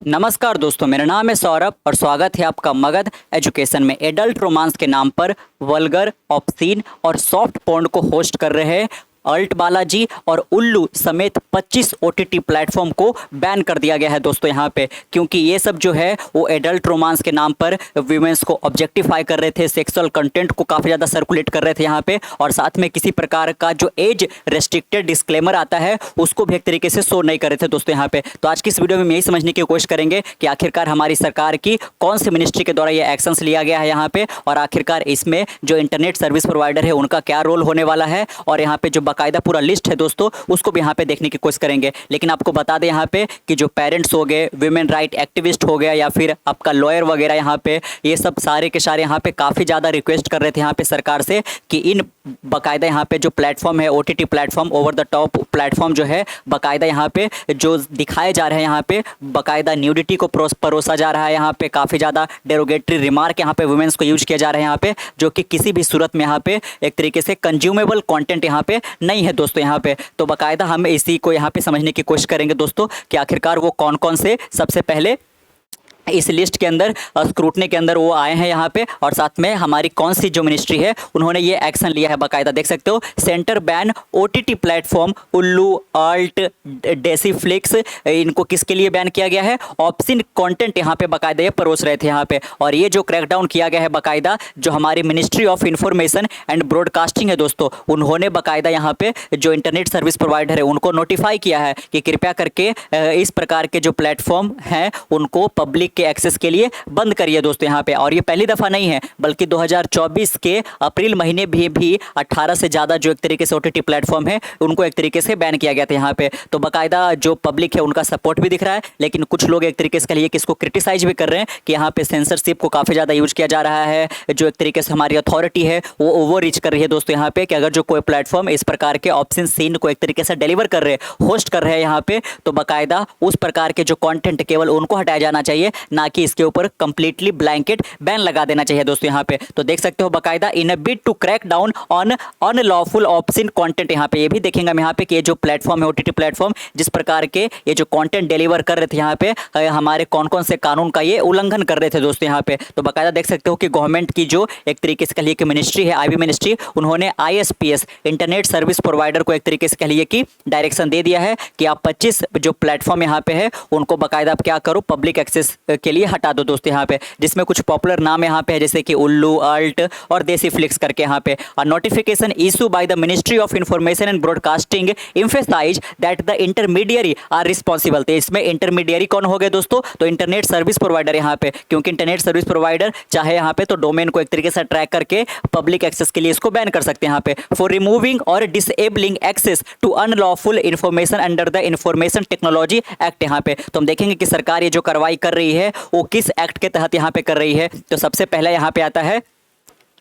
नमस्कार दोस्तों, मेरा नाम है सौरभ और स्वागत है आपका मगध एजुकेशन में। एडल्ट रोमांस के नाम पर वल्गर, ऑब्सीन और सॉफ्ट पोर्न को होस्ट कर रहे हैं अल्ट बालाजी और उल्लू समेत 25 ओटीटी प्लेटफॉर्म को बैन कर दिया गया है दोस्तों यहाँ पे, क्योंकि ये सब जो है वो एडल्ट रोमांस के नाम पर वीमेंस को ऑब्जेक्टिफाई कर रहे थे, सेक्सुअल कंटेंट को काफ़ी ज़्यादा सर्कुलेट कर रहे थे यहाँ पे, और साथ में किसी प्रकार का जो एज रेस्ट्रिक्टेड डिस्क्लेमर आता है उसको भी एक तरीके से शो नहीं कर रहे थे दोस्तों यहाँ पे। तो आज की इस वीडियो में यही समझने की कोशिश करेंगे कि आखिरकार हमारी सरकार की कौन सी मिनिस्ट्री के द्वारा ये एक्शंस लिया गया है यहाँ पे, और आखिरकार इसमें जो इंटरनेट सर्विस प्रोवाइडर है उनका क्या रोल होने वाला है, और यहाँ पे जो बाकायदा पूरा लिस्ट है दोस्तों उसको भी यहाँ पे देखने की कोशिश करेंगे। लेकिन आपको बता दें यहाँ पे कि जो पेरेंट्स हो गए, विमेन राइट एक्टिविस्ट हो गया, या फिर आपका लॉयर वगैरह यहाँ पे, ये सब सारे के सारे यहाँ पे काफ़ी ज़्यादा रिक्वेस्ट कर रहे थे यहाँ पे सरकार से कि इन बाकायदा यहाँ पे जो प्लेटफॉर्म है, OTT platform, over the top platform जो है, बाकायदा यहाँ पे जो दिखाए जा रहे हैं यहाँ पे बाकायदा न्यूडिटी को परोसा जा रहा है यहाँ पे, काफ़ी ज़्यादा डेरोगेटरी रिमार्क यहाँ पे वुमेन्स को यूज किया जा रहा है यहाँ पे, जो कि किसी भी सूरत में यहाँ पे एक तरीके से कंज्यूमेबल कंटेंट यहाँ पे नहीं है दोस्तों यहाँ पे। तो बाकायदा हम इसी को यहाँ पे समझने की कोशिश करेंगे दोस्तों कि आखिरकार वो कौन कौन से सबसे पहले इस लिस्ट के अंदर स्क्रूटनी के अंदर वो आए हैं यहाँ पे, और साथ में हमारी कौन सी जो मिनिस्ट्री है उन्होंने ये एक्शन लिया है बाकायदा। देख सकते हो, सेंटर बैन ओटीटी प्लेटफॉर्म उल्लू, अल्ट, डेसीफ्लिक्स, इनको किसके लिए बैन किया गया है? ऑब्सिन कंटेंट यहाँ पे बाकायदा ये परोस रहे थे यहाँ पे, और ये जो क्रैकडाउन किया गया है बाकायदा जो हमारी ministry of information and broadcasting है दोस्तों, उन्होंने बाकायदा यहाँ पे जो इंटरनेट सर्विस प्रोवाइडर है उनको नोटिफाई किया है कि कृपया करके इस प्रकार के जो प्लेटफॉर्म हैं उनको पब्लिक के एक्सेस के लिए बंद करिए दोस्तों यहाँ पे। और ये पहली दफ़ा नहीं है, बल्कि 2024 के अप्रैल महीने भी 18 से ज़्यादा जो एक तरीके से ओटीटी प्लेटफॉर्म है उनको एक तरीके से बैन किया गया था यहाँ पे। तो बाकायदा जो पब्लिक है उनका सपोर्ट भी दिख रहा है, लेकिन कुछ लोग एक तरीके से कहिए कि इसको क्रिटिसाइज भी कर रहे हैं कि यहाँ पे सेंसरशिप को काफ़ी ज़्यादा यूज किया जा रहा है, जो एक तरीके से हमारी अथॉरिटी है वो ओवर रीच कर रही है दोस्तों यहाँ पे, कि अगर जो कोई प्लेटफॉर्म इस प्रकार के ऑप्शन सीन को एक तरीके से डिलीवर कर रहे हैं, होस्ट कर रहे हैं यहाँ पे, तो बाकायदा उस प्रकार के जो कॉन्टेंट केवल उनको हटाया जाना चाहिए, ना कि इसके ऊपर कंप्लीटली ब्लैंकेट बैन लगा देना चाहिए दोस्तों यहाँ पे। तो देख सकते हो बाकायदा in a bid to crack down on unlawful obscene content, यहाँ पे ये भी देखेंगे हम यहाँ पे कि ये जो प्लेटफॉर्म है ओटीटी प्लेटफॉर्म जिस प्रकार के ये जो कंटेंट डिलीवर कर रहे थे यहाँ पे, हमारे कौन कौन से कानून का ये उल्लंघन कर रहे थे दोस्तों यहाँ पे। तो बाकायदा देख सकते हो कि गवर्नमेंट की जो एक तरीके से कहिए कि मिनिस्ट्री है, आईबी मिनिस्ट्री, उन्होंने आईएसपीएस इंटरनेट सर्विस प्रोवाइडर को एक तरीके से कहिए कि डायरेक्शन दे दिया है कि आप 25 जो प्लेटफॉर्म यहाँ पे है उनको बाकायदा आप क्या करो, पब्लिक एक्सेस के लिए हटा दो दोस्तों यहाँ पे, जिसमें कुछ पॉपुलर नाम यहाँ पे है जैसे कि उल्लू, अल्ट और देसीफ्लिक्स करके यहाँ पे। Notification issue by the ministry of information and broadcasting emphasize that the intermediary are responsible. तो इसमें इंटरमीडियरी कौन हो गए दोस्तों? तो इंटरनेट सर्विस प्रोवाइडर यहाँ पे, क्योंकि इंटरनेट सर्विस प्रोवाइडर चाहे यहाँ पे तो डोमेन को एक तरीके से ट्रैक करके पब्लिक एक्सेस के लिए इसको बैन कर सकते हैं यहाँ पे, फॉर रिमूविंग और disabling access to unlawful information under the information technology act यहाँ पे। तो हम देखेंगे कि सरकार ये जो कार्रवाई कर रही है वो किस एक्ट के तहत यहाँ पे कर रही है। तो सबसे पहले यहाँ पे आता है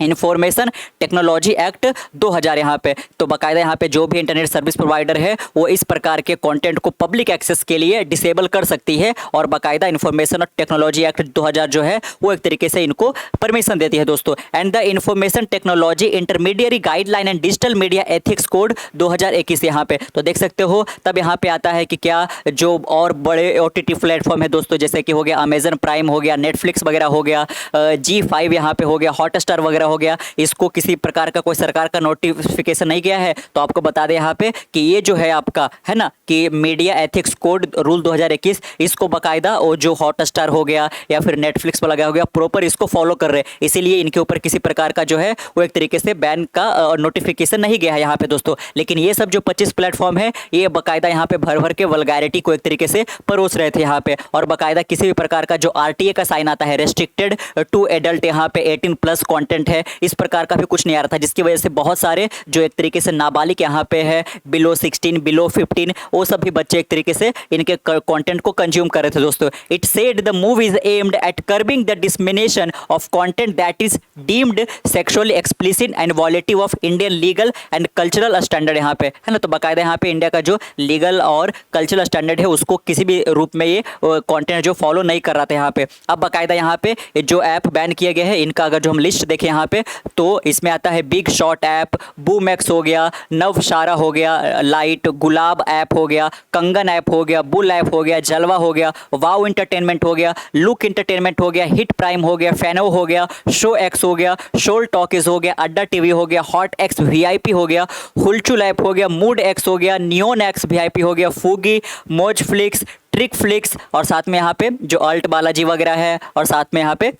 इंफॉर्मेशन टेक्नोलॉजी एक्ट 2000 यहाँ पे। तो बाकायदा यहाँ पे जो भी इंटरनेट सर्विस प्रोवाइडर है वो इस प्रकार के कंटेंट को पब्लिक एक्सेस के लिए डिसेबल कर सकती है, और बाकायदा इंफॉर्मेशन और टेक्नोलॉजी एक्ट 2000 जो है वो एक तरीके से इनको परमिशन देती है दोस्तों। And the information technology intermediary guideline and digital media ethics code 2021 यहाँ पे। तो देख सकते हो तब यहाँ पे आता है कि क्या जो और बड़े ओटीटी प्लेटफॉर्म है दोस्तों, जैसे कि हो गया अमेजन प्राइम हो गया, नेटफ्लिक्स वगैरह हो गया, G5 यहाँ पे हो गया, हॉटस्टार वगैरह हो गया, इसको किसी प्रकार का कोई सरकार का नोटिफिकेशन नहीं गया है। तो आपको बता दें यहाँ पे कि ये जो है आपका है ना कि मीडिया एथिक्स कोड रूल 2021, इसको बाकायदा वो जो हॉटस्टार हो गया या फिर नेटफ्लिक्स पर लगा हो गया प्रॉपर इसको फॉलो कर रहे हैं, इसीलिए इनके ऊपर किसी प्रकार का जो है वो एक तरीके से बैन का नोटिफिकेशन नहीं गया है यहाँ पे दोस्तों। लेकिन ये सब जो 25 प्लेटफॉर्म है ये बाकायदा यहाँ पे भर भर के वल्गैरिटी को एक तरीके से परोस रहे थे यहाँ पे, और बाकायदा किसी भी प्रकार का जो RTA का साइन आता है, रेस्ट्रिक्टेड टू एडल्ट, यहाँ पे 18+ कंटेंट है, इस प्रकार का भी कुछ नहीं आ रहा था, जिसकी वजह से बहुत सारे जो एक तरीके से नाबालिग यहाँ पे है, बिलो 16, बिलो 15, वो सब भी बच्चे एक तरीके से इनके कंटेंट को कंज्यूम कर रहे थे दोस्तों। It said the move is aimed at curbing the dissemination of content that is deemed sexually explicit and violative of Indian legal and cultural standard यहाँ पे है ना। तो बाकायदा यहाँ पे इंडिया का जो लीगल और कल्चरल स्टैंडर्ड है उसको किसी भी रूप में ये कंटेंट जो फॉलो नहीं कर रहा था यहाँ पे। अब बाकायदा यहाँ पे जो ऐप बैन किए गए हैं इनका अगर जो हम लिस्ट देखें यहाँ यहाँ पे, तो इसमें आता है big shot app, boom x हो गया, नवशारा हो गया, लाइट, गुलाब ऐप हो गया, कंगन ऐप हो गया, बुल ऐप हो गया, जलवा हो गया, वाव इंटरटेनमेंट हो गया, लुक इंटरटेनमेंट हो गया, हिट प्राइम हो गया, फैनो हो गया, शो एक्स हो गया, शोल टॉकीज हो गया, अड्डा टीवी हो गया, हॉट एक्स वीआईपी हो गया, हुलचुल ऐप हो गया, मूड एक्स हो गया, नियोन एक्स वीआईपी हो गया, फूगी, मोज फ्लिक्स, ट्रिक फ्लिक्स, और साथ में यहाँ पे जो अल्ट बालाजी वगैरह है, और साथ में यहाँ पे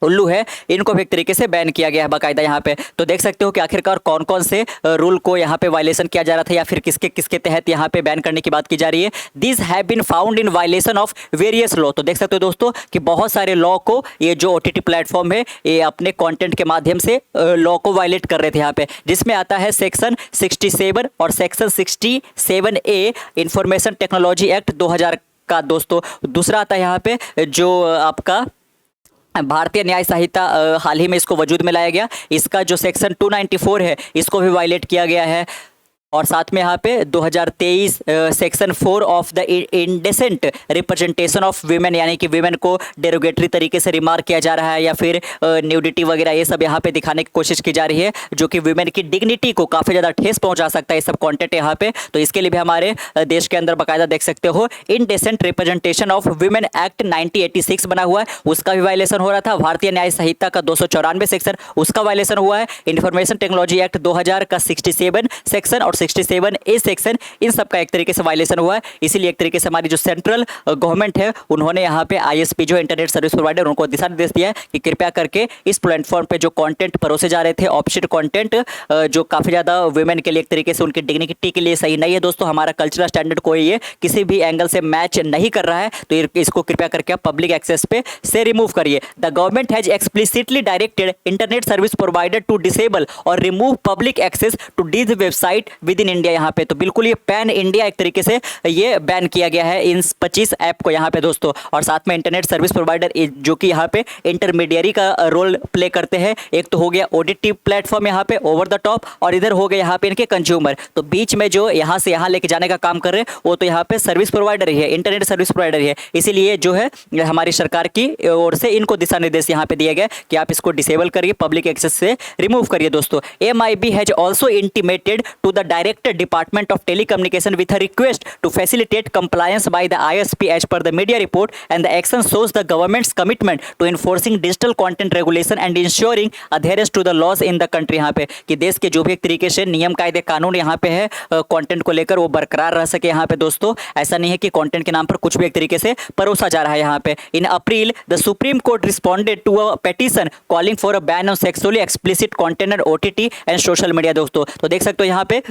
उल्लू है, इनको भी एक तरीके से बैन किया गया है बाकायदा यहाँ पे। तो देख सकते हो कि आखिरकार कौन कौन से रूल को यहाँ पे वायलेशन किया जा रहा था, या फिर किसके किसके तहत यहाँ पे बैन करने की बात की जा रही है। This have been found in violation of various law. तो देख सकते हो दोस्तों कि बहुत सारे लॉ को ये जो OTT प्लेटफॉर्म है ये अपने कंटेंट के माध्यम से लॉ को वायलेट कर रहे थे यहाँ पे, जिसमें आता है सेक्शन 67 और section 67A information technology act 2000 का दोस्तों। दूसरा आता है यहाँ पे जो आपका भारतीय न्याय संहिता, हाल ही में इसको वजूद में लाया गया, इसका जो सेक्शन 294 है इसको भी वायलेट किया गया है। और साथ में यहाँ पे 2023 section 4 of the indecent representation of women, यानी कि वीमेन को डेरोगेटरी तरीके से रिमार्क किया जा रहा है या फिर न्यूडिटी वगैरह ये सब यहाँ पे दिखाने की कोशिश की जा रही है, जो कि वीमेन की डिग्निटी को काफ़ी ज़्यादा ठेस पहुँचा सकता है ये सब कॉन्टेंट यहाँ पे। तो इसके लिए भी हमारे देश के अंदर बाकायदा देख सकते हो इंडेसेंट रिप्रेजेंटेशन ऑफ वीमेन एक्ट 1986 बना हुआ है, उसका भी वायलेशन हो रहा था। भारतीय न्याय संहिता का 294 सेक्शन, उसका वायलेशन हुआ है। इन्फॉर्मेशन टेक्नोलॉजी एक्ट 2000 का 67 सेक्शन और 67A सेक्शन, इन सब का एक तरीके से वायलेशन हुआ है। इसीलिए एक तरीके से हमारी जो सेंट्रल गवर्नमेंट है उन्होंने यहाँ पे ISP जो इंटरनेट सर्विस प्रोवाइडर, उनको दिशा निर्देश दिया है कि कृपया करके इस प्लेटफॉर्म पे जो कंटेंट परोसे जा रहे थे, ऑप्शन कंटेंट जो काफ़ी ज़्यादा वुमेन के लिए एक तरीके से उनकी डिग्निटी के लिए सही नहीं है दोस्तों, हमारा कल्चरल स्टैंडर्ड को ये किसी भी एंगल से मैच नहीं कर रहा है, तो इसको कृपया करके आप पब्लिक एक्सेस पे से रिमूव करिए। The government has explicitly directed internet service provider to disable और remove public access to this website within India. यहाँ पे तो बिल्कुल ये पैन इंडिया एक तरीके से ये बैन किया गया है इन 25 ऐप को यहाँ पे दोस्तों। और साथ में इंटरनेट सर्विस प्रोवाइडर जो कि यहाँ पे इंटरमीडियरी का रोल प्ले करते हैं, एक तो हो गया OTT प्लेटफॉर्म यहाँ पे ओवर द टॉप, और इधर हो गया यहाँ पे इनके कंज्यूमर, तो बीच में जो यहाँ से यहाँ लेके जाने का काम कर रहे हैं वो तो यहाँ पे सर्विस प्रोवाइडर ही है, इंटरनेट सर्विस प्रोवाइडर ही है। इसीलिए जो है हमारी सरकार की ओर से इनको दिशा निर्देश यहाँ पे दिया गया कि आप इसको डिसेबल करिए, पब्लिक एक्सेस से रिमूव करिए दोस्तों। MIB has also intimated to the director department of telecommunication with a request to facilitate compliance by the ISP as per the media report, and the action shows the government's commitment to enforcing digital content regulation and ensuring adherence to the laws in the country। यहाँ पे कि देश के जो भी एक तरीके से नियम कायदे कानून यहाँ पे है कंटेंट को लेकर वो बरकरार रह सके यहाँ पे दोस्तों। ऐसा नहीं है कि कंटेंट के नाम पर कुछ भी एक तरीके से परोसा जा रहा है यहाँ पे। In April the Supreme Court responded to a petition calling for a ban on sexually explicit content OTT and social media दोस्तों। तो देख सकते हो यहाँ पे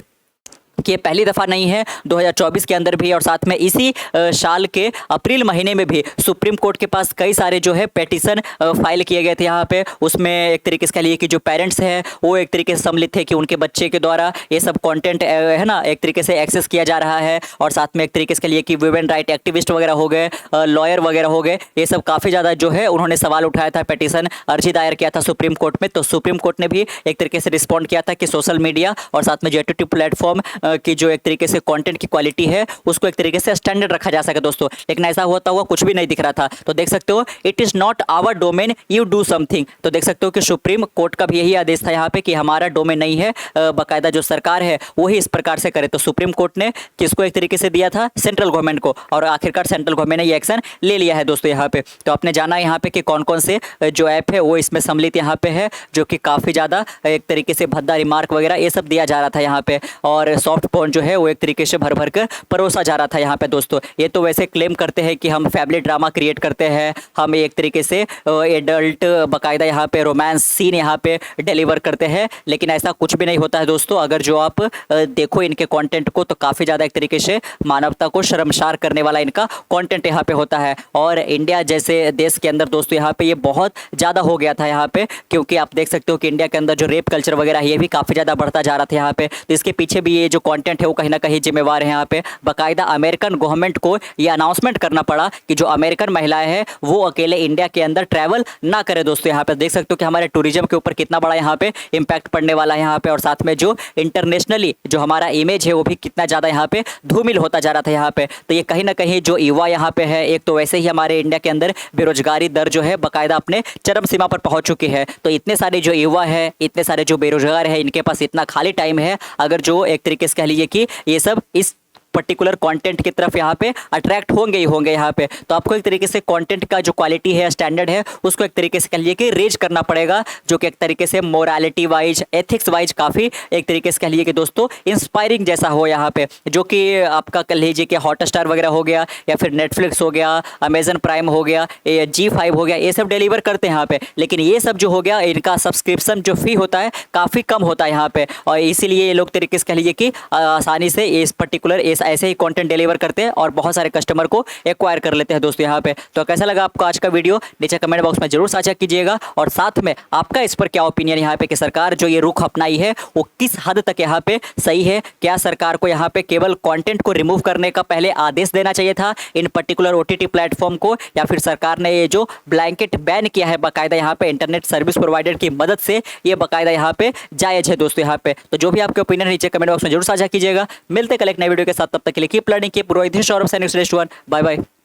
कि ये पहली दफ़ा नहीं है, 2024 के अंदर भी और साथ में इसी साल के अप्रैल महीने में भी सुप्रीम कोर्ट के पास कई सारे जो है पेटिशन फाइल किए गए थे यहाँ पे। उसमें एक तरीके से कह लिए कि जो पेरेंट्स हैं वो एक तरीके से सम्मिलित थे कि उनके बच्चे के द्वारा ये सब कंटेंट है ना एक तरीके से एक्सेस किया जा रहा है, और साथ में एक तरीके से कह लिए कि वुमेन राइट एक्टिविस्ट वगैरह हो गए, लॉयर वगैरह हो गए, ये सब काफ़ी ज़्यादा जो है उन्होंने सवाल उठाया था, पेटिशन अर्जी दायर किया था सुप्रीम कोर्ट में। तो सुप्रीम कोर्ट ने भी एक तरीके से रिस्पॉन्ड किया था कि सोशल मीडिया और साथ में जो OTT प्लेटफॉर्म की जो एक तरीके से कंटेंट की क्वालिटी है उसको एक तरीके से स्टैंडर्ड रखा जा सके दोस्तों, लेकिन ऐसा होता हुआ कुछ भी नहीं दिख रहा था। तो देख सकते हो it is not our domain, you do something. तो देख सकते हो कि सुप्रीम कोर्ट का भी यही आदेश था यहाँ पे कि हमारा डोमेन नहीं है, बाकायदा जो सरकार है वही इस प्रकार से करे। तो सुप्रीम कोर्ट ने किसको एक तरीके से दिया था, सेंट्रल गवर्नमेंट को, और आखिरकार सेंट्रल गवर्नमेंट ने ये एक्शन ले लिया है दोस्तों यहाँ पे। तो आपने जाना यहाँ पे कि कौन कौन से जो ऐप है वो इसमें सम्मिलित यहाँ पे है, जो कि काफ़ी ज़्यादा एक तरीके से भद्दा रिमार्क वगैरह ये सब दिया जा रहा था यहाँ पे, और सॉफ्ट पोर्न जो है वो एक तरीके से भर भर कर परोसा जा रहा था यहाँ पे दोस्तों। ये तो वैसे क्लेम करते हैं कि हम फैमिली ड्रामा क्रिएट करते हैं, हम एक तरीके से एडल्ट बाकायदा यहाँ पे रोमांस सीन यहाँ पे डिलीवर करते हैं, लेकिन ऐसा कुछ भी नहीं होता है दोस्तों। अगर जो आप देखो इनके कंटेंट को तो काफ़ी ज़्यादा एक तरीके से मानवता को शर्मसार करने वाला इनका कंटेंट यहाँ पे होता है। और इंडिया जैसे देश के अंदर दोस्तों यहाँ पे ये बहुत ज़्यादा हो गया था यहाँ पे, क्योंकि आप देख सकते हो कि इंडिया के अंदर जो रेप कल्चर वगैरह ये भी काफ़ी ज़्यादा बढ़ता जा रहा था यहाँ पे। तो इसके पीछे भी ये जो कंटेंट है वो कहीं ना कहीं जिम्मेवार है यहाँ पे। बाकायदा अमेरिकन गवर्नमेंट को ये अनाउंसमेंट करना पड़ा कि जो अमेरिकन महिलाएं हैं वो अकेले इंडिया के अंदर ट्रैवल ना करें। दोस्तों यहाँ पे देख सकते हो कि हमारे टूरिज्म के ऊपर कितना बड़ा यहाँ पे इम्पैक्ट पड़ने वाला है यहाँ पे, और साथ में जो इंटरनेशनली जो हमारा इमेज है वो भी कितना ज़्यादा यहाँ पे धूमिल होता जा रहा था यहाँ पे। तो ये कहीं ना कहीं जो युवा यहाँ पे है, एक तो वैसे ही हमारे इंडिया के अंदर बेरोजगारी दर जो है बाकायदा अपने चरम सीमा पर पहुंच चुकी है। तो इतने सारे जो युवा है, इतने सारे जो बेरोजगार है, इनके पास इतना खाली टाइम है, अगर जो एक तरीके से कह लीजिए कि ये सब इस पर्टिकुलर कंटेंट की तरफ यहाँ पे अट्रैक्ट होंगे ही होंगे यहाँ पे। तो आपको एक तरीके से कंटेंट का जो क्वालिटी है, स्टैंडर्ड है, उसको एक तरीके से कह लीजिए कि रेज करना पड़ेगा, जो कि एक तरीके से मोरालिटी वाइज, एथिक्स वाइज काफ़ी एक तरीके से कह लीजिए कि दोस्तों इंस्पायरिंग जैसा हो यहाँ पे। जो कि आपका कह लीजिए कि हॉटस्टार वगैरह हो गया, या फिर नेटफ्लिक्स हो गया, अमेजन प्राइम हो गया, G5 हो गया, ये सब डिलीवर करते हैं यहाँ पे। लेकिन ये सब जो हो गया, इनका सब्सक्रिप्शन जो फी होता है काफ़ी कम होता है यहाँ पे, और इसीलिए ये लोग तरीके से कह लीजिए कि आसानी से इस पर्टिकुलर ऐसे ही कंटेंट डिलीवर करते हैं और बहुत सारे कस्टमर को एक्वायर कर लेते हैं दोस्तों यहाँ पे। तो कैसा लगा आपको आज का वीडियो, नीचे कमेंट बॉक्स में जरूर साझा कीजिएगा, और साथ में आपका इस पर क्या ओपिनियन यहाँ पे कि सरकार जो ये रुख अपनाई है वो किस हद तक यहाँ पे सही है। क्या सरकार को यहाँ पे केवल कंटेंट को रिमूव करने का पहले आदेश देना चाहिए था इन पर्टिकुलर OTT प्लेटफॉर्म को, या फिर सरकार ने ये जो ब्लैंकेट बैन किया है बाकायदा यहाँ पे इंटरनेट सर्विस प्रोवाइडर की मदद से, ये बाकायदा यहाँ पे जायज़ है दोस्तों यहाँ पे। तो जो भी आपके ओपिनियन नीचे कमेंट बॉक्स में जरूर साझा कीजिएगा। मिलते कल एक नए वीडियो के साथ, तब तक के लिए keep learning, keep growing. This is Saurabh सैनिक, बाय बाय।